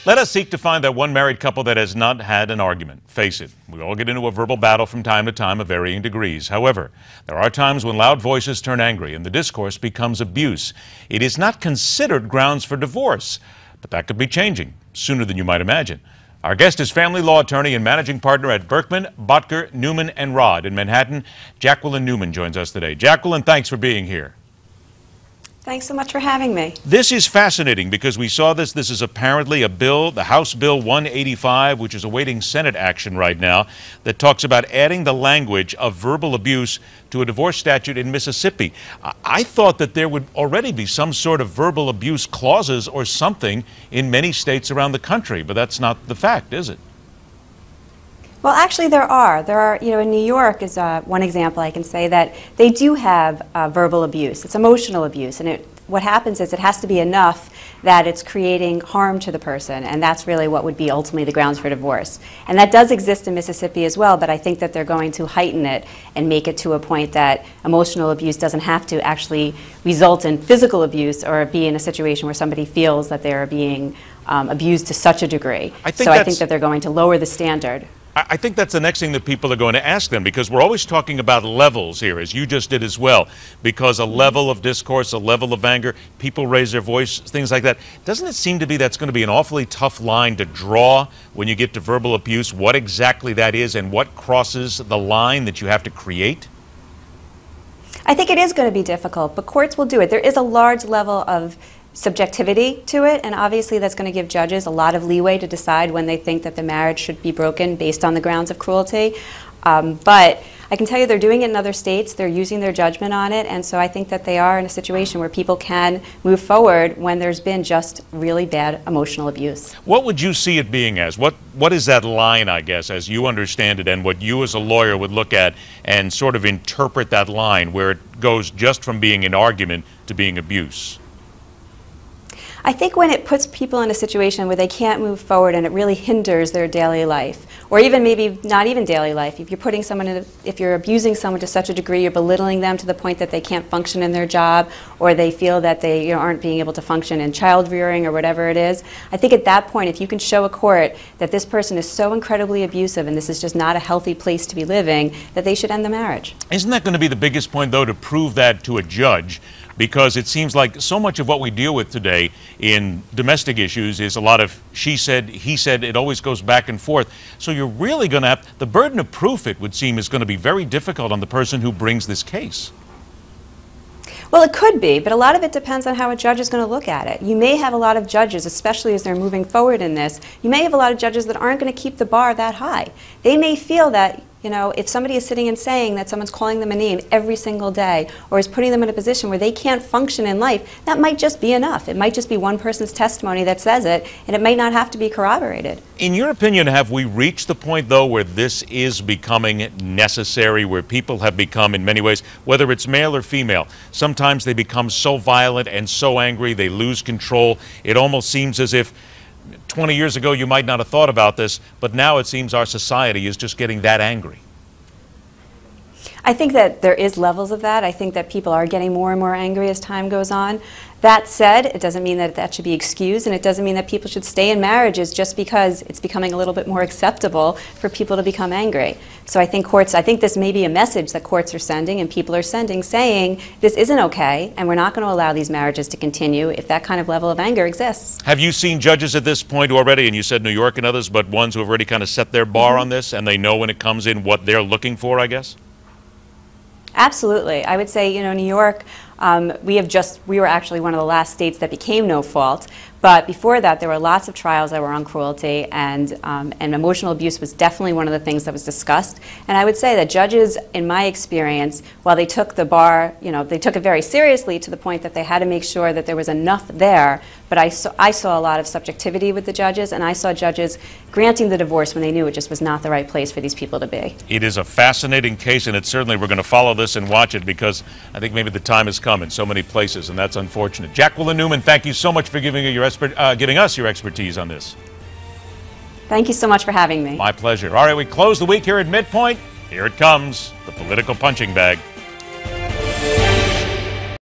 Let us seek to find that one married couple that has not had an argument. Face it, we all get into a verbal battle from time to time of varying degrees. However, there are times when loud voices turn angry and the discourse becomes abuse. It is not considered grounds for divorce, but that could be changing sooner than you might imagine. Our guest is family law attorney and managing partner at Berkman Bottger Newman Rodd in Manhattan. Jacqueline Newman joins us today. Jacqueline, thanks for being here. Thanks so much for having me. This is fascinating because we saw this. This is apparently a bill, the House Bill 185, which is awaiting Senate action right now, that talks about adding the language of verbal abuse to a divorce statute in Mississippi. I thought that there would already be some sort of verbal abuse clauses or something in many states around the country, but that's not the fact, is it? Well, actually, there are, in New York is one example I can say that they do have verbal abuse. It's emotional abuse, and what happens is it has to be enough that it's creating harm to the person, and that's really what would be ultimately the grounds for divorce. And that does exist in Mississippi as well, but I think that they're going to heighten it and make it to a point that emotional abuse doesn't have to actually result in physical abuse or be in a situation where somebody feels that they are being abused to such a degree. I think that they're going to lower the standard. I think that's the next thing that people are going to ask them, because we're always talking about levels here, as you just did as well, because a level of discourse, a level of anger, people raise their voice, things like that. Doesn't it seem to be that's going to be an awfully tough line to draw when you get to verbal abuse, what exactly that is and what crosses the line that you have to create? I think it is going to be difficult, but courts will do it. There is a large level of subjectivity to it, and obviously that's going to give judges a lot of leeway to decide when they think that the marriage should be broken based on the grounds of cruelty. But I can tell you they're doing it in other states, they're using their judgment on it, and so I think that they are in a situation where people can move forward when there's been just really bad emotional abuse. What would you see it being as? What is that line, I guess, as you understand it, and what you as a lawyer would look at and sort of interpret that line where it goes just from being an argument to being abuse? I think when it puts people in a situation where they can't move forward and it really hinders their daily life, or even maybe not even daily life, if you're putting someone in if you're abusing someone to such a degree, you're belittling them to the point that they can't function in their job, or they feel that they aren't being able to function in child rearing or whatever it is. I think at that point, if you can show a court that this person is so incredibly abusive and this is just not a healthy place to be living, that they should end the marriage. Isn't that going to be the biggest point, though, to prove that to a judge? Because it seems like so much of what we deal with today in domestic issues is a lot of she said, he said. It always goes back and forth. So you're really going to have, the burden of proof, it would seem, is going to be very difficult on the person who brings this case. Well, it could be, but a lot of it depends on how a judge is going to look at it. You may have a lot of judges, especially as they're moving forward in this, you may have a lot of judges that aren't going to keep the bar that high. They may feel that, if somebody is sitting and saying that someone's calling them a name every single day or is putting them in a position where they can't function in life, that might just be enough. It might just be one person's testimony that says it, and it might not have to be corroborated. In your opinion, have we reached the point, though, where this is becoming necessary, where people have become, in many ways, whether it's male or female, sometimes they become so violent and so angry they lose control? It almost seems as if 20 years ago you might not have thought about this, but now it seems our society is just getting that angry. I think that there is levels of that. I think that people are getting more and more angry as time goes on. That said, it doesn't mean that that should be excused, and it doesn't mean that people should stay in marriages just because it's becoming a little bit more acceptable for people to become angry. So I think this may be a message that courts are sending and people are sending, saying this isn't okay, and we're not going to allow these marriages to continue if that kind of level of anger exists. Have you seen judges at this point already, and you said New York and others, but ones who have already kind of set their bar on this, and they know when it comes in what they're looking for, I guess? Absolutely. I would say, New York, we were actually one of the last states that became no fault. But before that, there were lots of trials that were on cruelty, and emotional abuse was definitely one of the things that was discussed. And I would say that judges, in my experience, while they took the bar, they took it very seriously to the point that they had to make sure that there was enough there. But I saw a lot of subjectivity with the judges, and I saw judges granting the divorce when they knew it just was not the right place for these people to be. It is a fascinating case, and certainly we're going to follow this and watch it, because I think maybe the time has come in so many places, and that's unfortunate. Jacqueline Newman, thank you so much for giving us your expertise on this. Thank you so much for having me. My pleasure. All right, we close the week here at Midpoint. Here it comes, the political punching bag.